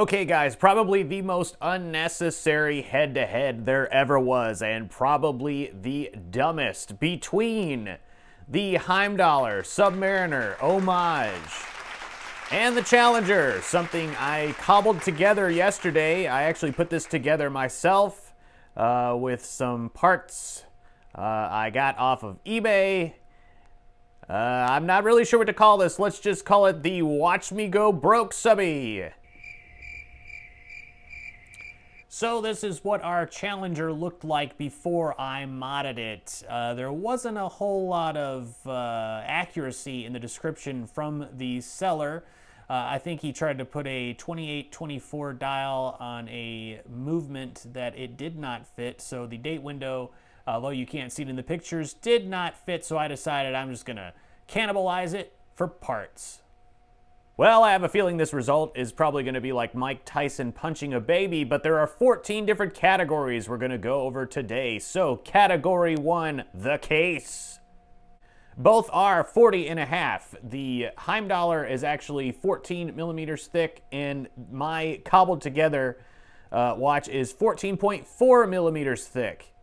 Okay guys, probably the most unnecessary head-to-head there ever was, and probably the dumbest, between the Heimdallr Submariner Homage and the Challenger, something I cobbled together yesterday. I actually put this together myself with some parts I got off of eBay. I'm not really sure what to call this. Let's just call it the Watch Me Go Broke Subby. So this is what our Challenger looked like before I modded it. There wasn't a whole lot of accuracy in the description from the seller. I think he tried to put a 28-24 dial on a movement that it did not fit, so the date window, although you can't see it in the pictures, did not fit, so I decided I'm just gonna cannibalize it for parts. Well, I have a feeling this result is probably going to be like Mike Tyson punching a baby, but there are 14 different categories we're going to go over today. So, category 1, the case. Both are 40.5. The Heimdallr is actually 14 millimeters thick, and my cobbled together watch is 14.4 millimeters thick.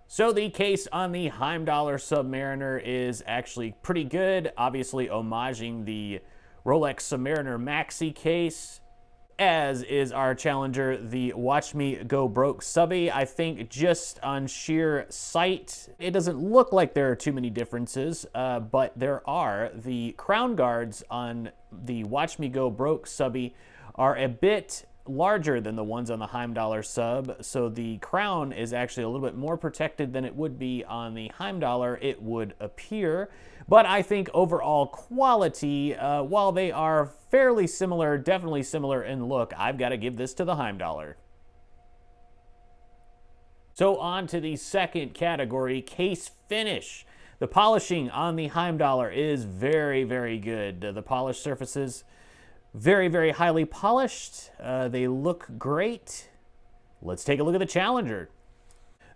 So the case on the Heimdallr Submariner is actually pretty good, obviously homaging the Rolex Submariner Maxi case, as is our Challenger, the Watch Me Go Broke Subby. I think just on sheer sight, it doesn't look like there are too many differences, but there are. The crown guards on the Watch Me Go Broke Subby are a bit larger than the ones on the Heimdallr Sub, so the crown is actually a little bit more protected than it would be on the Heimdallr, it would appear. But I think overall quality, while they are fairly similar, definitely similar in look, I've got to give this to the Heimdallr. So on to the second category, case finish. The polishing on the Heimdallr is very, very good. The polished surfaces, very, very highly polished. They look great. Let's take a look at the Challenger.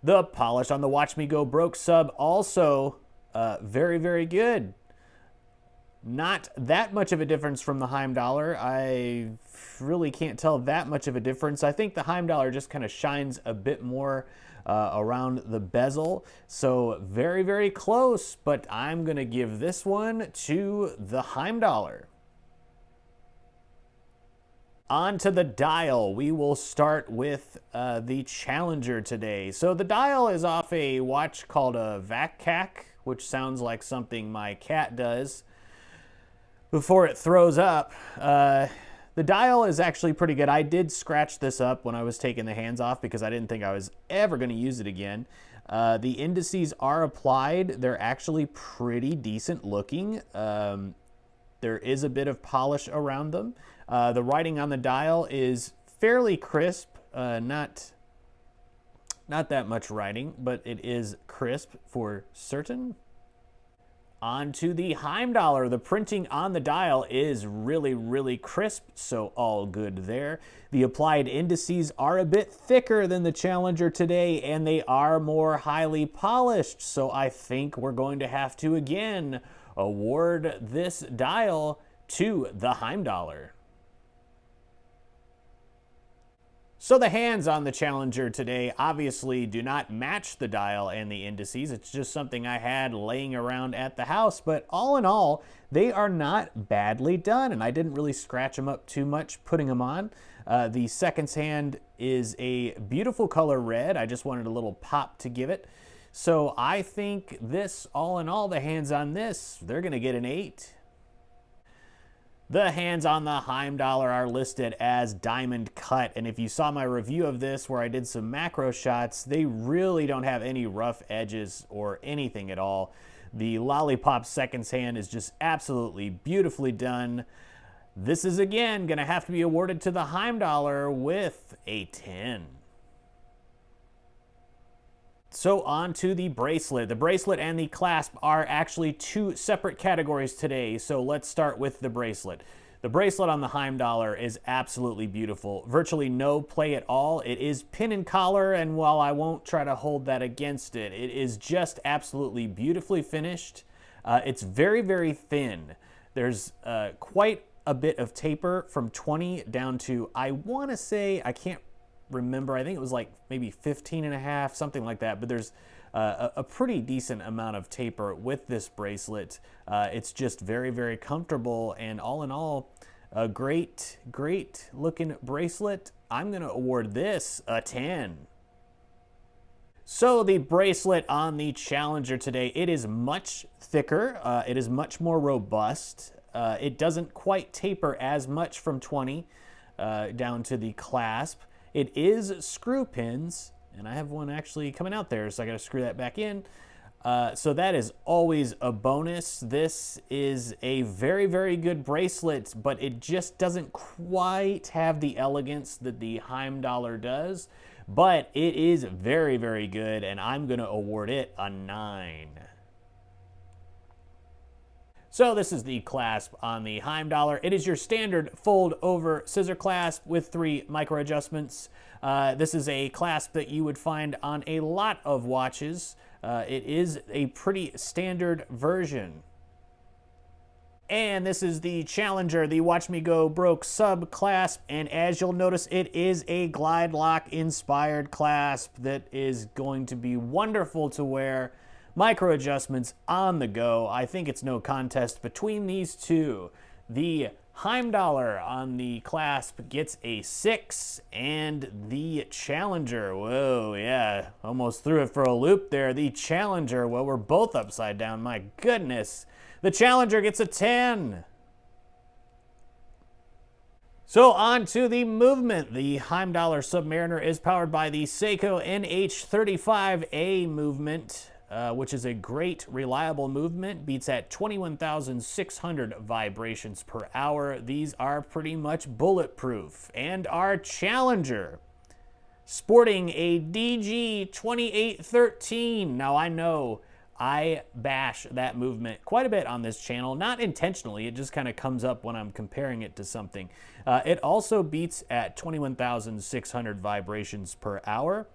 The polish on the Watch Me Go Broke Sub also very, very good. Not that much of a difference from the Heimdallr. I really can't tell that much of a difference. I think the Heimdallr just kind of shines a bit more around the bezel. So very, very close, but I'm going to give this one to the Heimdallr. On to the dial. We will start with the Challenger today. So the dial is off a watch called a Vac-Cac, which sounds like something my cat does before it throws up. The dial is actually pretty good. I did scratch this up when I was taking the hands off because I didn't think I was ever going to use it again. The indices are applied. They're actually pretty decent looking. There is a bit of polish around them. The writing on the dial is fairly crisp, not that much writing, but it is crisp for certain. On to the Heimdallr. The printing on the dial is really, really crisp, so all good there. The applied indices are a bit thicker than the Challenger today, and they are more highly polished, so I think we're going to have to again award this dial to the Heimdallr. So the hands on the Challenger today obviously do not match the dial and the indices. It's just something I had laying around at the house, but all in all, they are not badly done, and I didn't really scratch them up too much putting them on. The seconds hand is a beautiful color red. I just wanted a little pop to give it. So I think this, all in all, the hands on this, they're going to get an 8. The hands on the Heimdallr are listed as diamond cut, and if you saw my review of this where I did some macro shots, they really don't have any rough edges or anything at all. The lollipop seconds hand is just absolutely beautifully done. This is again going to have to be awarded to the Heimdallr with a 10. So on to the bracelet. The bracelet and the clasp are actually two separate categories today, so let's start with the bracelet. The bracelet on the Heimdallr is absolutely beautiful. Virtually no play at all. It is pin and collar, and while I won't try to hold that against it, it is just absolutely beautifully finished. It's very, very thin. There's quite a bit of taper from 20 down to, I want to say, I can't remember, I think it was like maybe 15 and a half, something like that, but there's a pretty decent amount of taper with this bracelet. It's just very, very comfortable, and all in all, a great looking bracelet. I'm going to award this a 10. So the bracelet on the Challenger today, it is much thicker, it is much more robust. It doesn't quite taper as much from 20 down to the clasp. It is screw pins, and I have one actually coming out there, so I got to screw that back in. So that is always a bonus. This is a very, very good bracelet, but it just doesn't quite have the elegance that the Heimdallr does. But it is very, very good, and I'm going to award it a 9. So this is the clasp on the Heimdallr. It is your standard fold-over scissor clasp with 3 micro adjustments. This is a clasp that you would find on a lot of watches. It is a pretty standard version. And this is the Challenger, the Watch Me Go Broke Sub Clasp, and as you'll notice, it is a glide lock inspired clasp that is going to be wonderful to wear. Micro adjustments on the go. I think it's no contest between these two. The Heimdallr on the clasp gets a 6, and the Challenger, whoa, yeah, almost threw it for a loop there. The Challenger, well, we're both upside down, my goodness. The Challenger gets a 10. So on to the movement. The Heimdallr Submariner is powered by the Seiko NH35A movement, which is a great, reliable movement. Beats at 21,600 vibrations per hour. These are pretty much bulletproof. And our Challenger, sporting a DG2813. Now I know I bash that movement quite a bit on this channel, not intentionally, it just kind of comes up when I'm comparing it to something. It also beats at 21,600 vibrations per hour,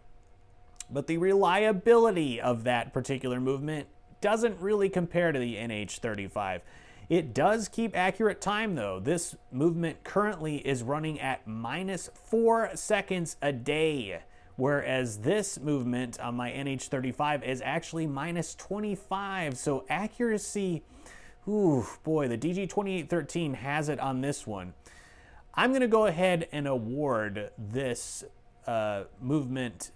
but the reliability of that particular movement doesn't really compare to the NH35. It does keep accurate time though. This movement currently is running at -4 seconds a day, whereas this movement on my NH35 is actually -25. So accuracy, ooh, boy, the DG2813 has it on this one. I'm going to go ahead and award this movement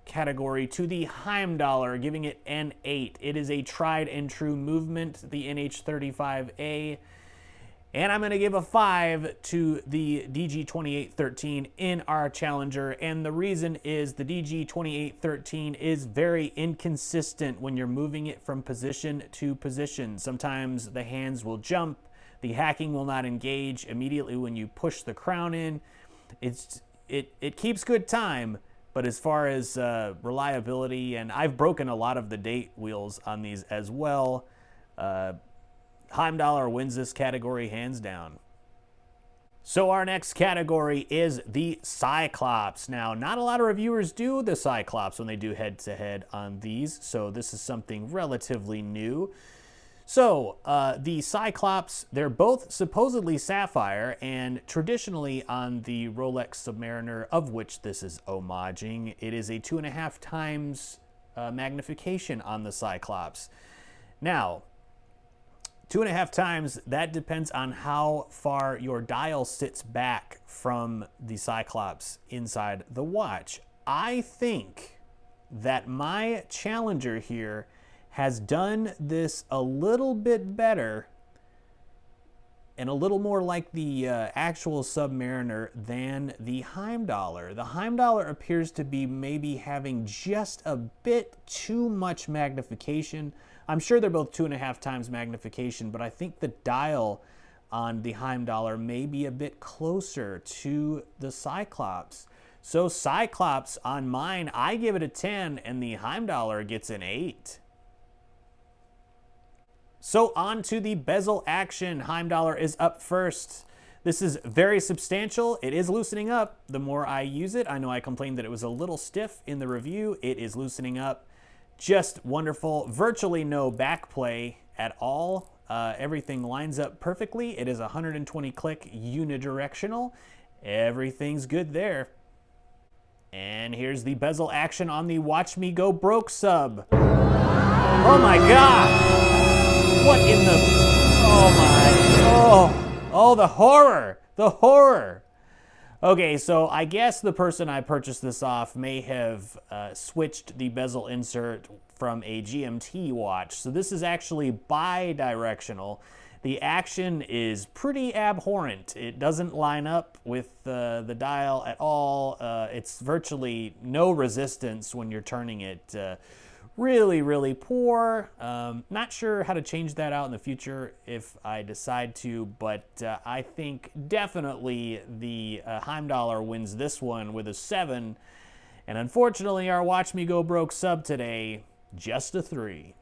category to the Heimdallr, giving it an 8. It is a tried and true movement, the NH35A. And I'm going to give a 5 to the DG2813 in our Challenger. And the reason is the DG2813 is very inconsistent when you're moving it from position to position. Sometimes the hands will jump, the hacking will not engage immediately when you push the crown in. It keeps good time, but as far as reliability, and I've broken a lot of the date wheels on these as well, Heimdallr wins this category hands down. So our next category is the Cyclops. Now, not a lot of reviewers do the Cyclops when they do head-to-head on these, so this is something relatively new. So, the Cyclops, they're both supposedly sapphire, and traditionally on the Rolex Submariner, of which this is homaging, it is a 2.5 times magnification on the Cyclops. Now, 2.5 times, that depends on how far your dial sits back from the Cyclops inside the watch. I think that my Challenger here has done this a little bit better and a little more like the actual Submariner than the Heimdallr. The Heimdallr appears to be maybe having just a bit too much magnification. I'm sure they're both 2.5 times magnification, but I think the dial on the Heimdallr may be a bit closer to the Cyclops. So Cyclops on mine, I give it a 10, and the Heimdallr gets an 8. So on to the Bezel Action. Heimdallr is up first. This is very substantial. It is loosening up the more I use it. I know I complained that it was a little stiff in the review. It is loosening up. Just wonderful. Virtually no back play at all. Everything lines up perfectly. It is 120 click unidirectional. Everything's good there. And here's the bezel action on the Watch Me Go Broke sub. Oh my God! What in the... Oh my... Oh, the horror! The horror! Okay, so I guess the person I purchased this off may have switched the bezel insert from a GMT watch. So this is actually bi-directional. The action is pretty abhorrent. It doesn't line up with the dial at all. It's virtually no resistance when you're turning it. Really, really poor. Not sure how to change that out in the future if I decide to, but I think definitely the Heimdallr wins this one with a 7. And unfortunately, our Watch Me Go Broke sub today, just a 3.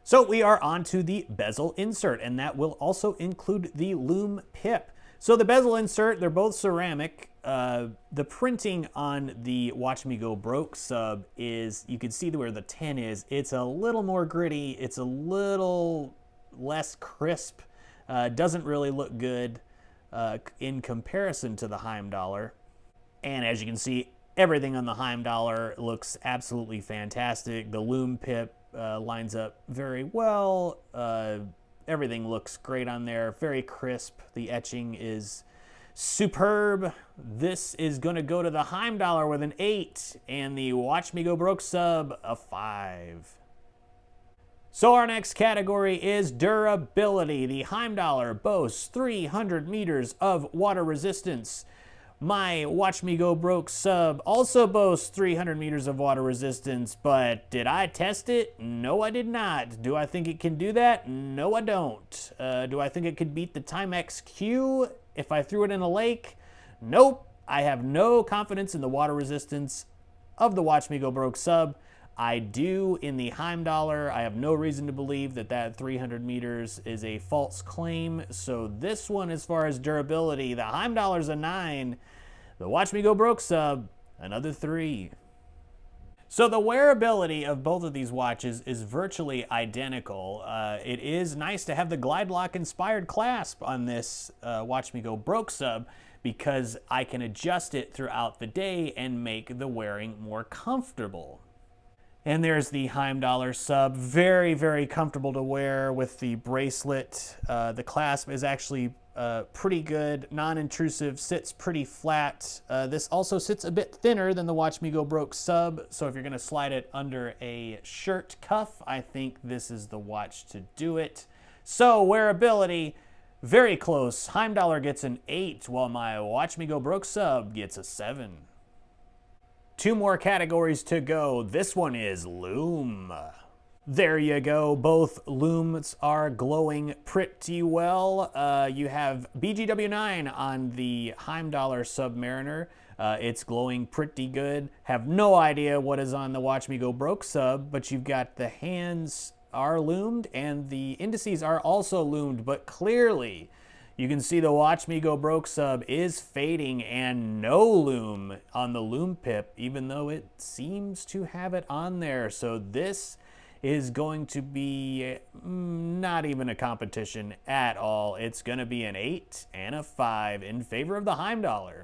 So we are on to the bezel insert, and that will also include the Lume pip. So the bezel insert, they're both ceramic. The printing on the Watch Me Go Broke sub is, you can see where the 10 is, it's a little more gritty, it's a little less crisp, doesn't really look good in comparison to the Heimdallr. And as you can see, everything on the Heimdallr looks absolutely fantastic. The Lume pip lines up very well. Everything looks great on there, very crisp. The etching is superb. This is going to go to the Heimdallr with an 8, and the Watch Me Go Broke sub a 5. So our next category is durability. The Heimdallr boasts 300 meters of water resistance. My Watch Me Go Broke sub also boasts 300 meters of water resistance, but did I test it? No, I did not. Do I think it can do that? No, I don't. Do I think it could beat the Timex Q if I threw it in a lake? Nope. I have no confidence in the water resistance of the Watch Me Go Broke sub. I do in the Heimdallr. I have no reason to believe that that 300 meters is a false claim. So this one, as far as durability, the Heimdallr's a 9. The Watch Me Go Broke sub, another 3. So the wearability of both of these watches is virtually identical. It is nice to have the Glide Lock inspired clasp on this Watch Me Go Broke sub, because I can adjust it throughout the day and make the wearing more comfortable. And there's the Heimdallr sub, very, very comfortable to wear with the bracelet. The clasp is actually pretty good, non-intrusive, sits pretty flat. This also sits a bit thinner than the Watch Me Go Broke sub, so if you're gonna slide it under a shirt cuff, I think this is the watch to do it. So wearability, very close. Heimdallr gets an 8, while my Watch Me Go Broke sub gets a 7. 2 more categories to go. This one is Lume. There you go. Both Lumes are glowing pretty well. You have BGW9 on the Heimdallr Submariner. It's glowing pretty good. Have no idea what is on the Watch Me Go Broke sub, but you've got the hands are lumed and the indices are also lumed, but clearly you can see the Watch Me Go Broke sub is fading and no lume on the Lume pip, even though it seems to have it on there. So this is going to be not even a competition at all. It's going to be an 8 and a 5 in favor of the Heimdallr.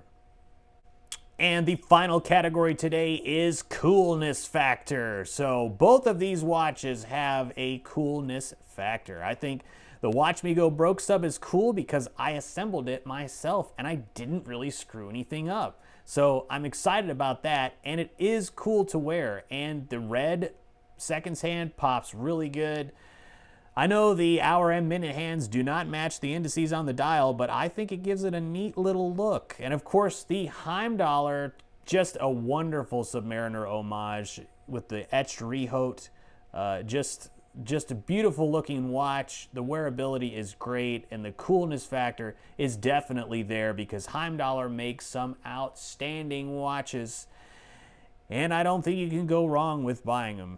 And the final category today is coolness factor. So both of these watches have a coolness factor. I think the Watch Me Go Broke sub is cool because I assembled it myself and I didn't really screw anything up. So I'm excited about that, and it is cool to wear, and the red seconds hand pops really good. I know the hour and minute hands do not match the indices on the dial, but I think it gives it a neat little look. And of course the Heimdallr, just a wonderful Submariner homage with the etched rehaut. Just a beautiful looking watch. The wearability is great, and the coolness factor is definitely there because Heimdallr makes some outstanding watches, and I don't think you can go wrong with buying them.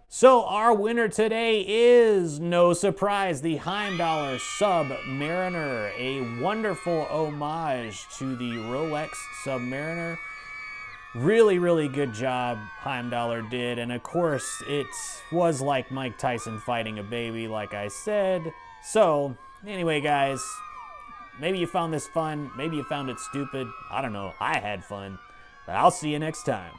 So our winner today is, no surprise, the Heimdallr Submariner, a wonderful homage to the Rolex Submariner. Really, really good job Heimdallr did, and of course it was like Mike Tyson fighting a baby, like I said. So, anyway guys, maybe you found this fun, maybe you found it stupid, I don't know, I had fun, but I'll see you next time.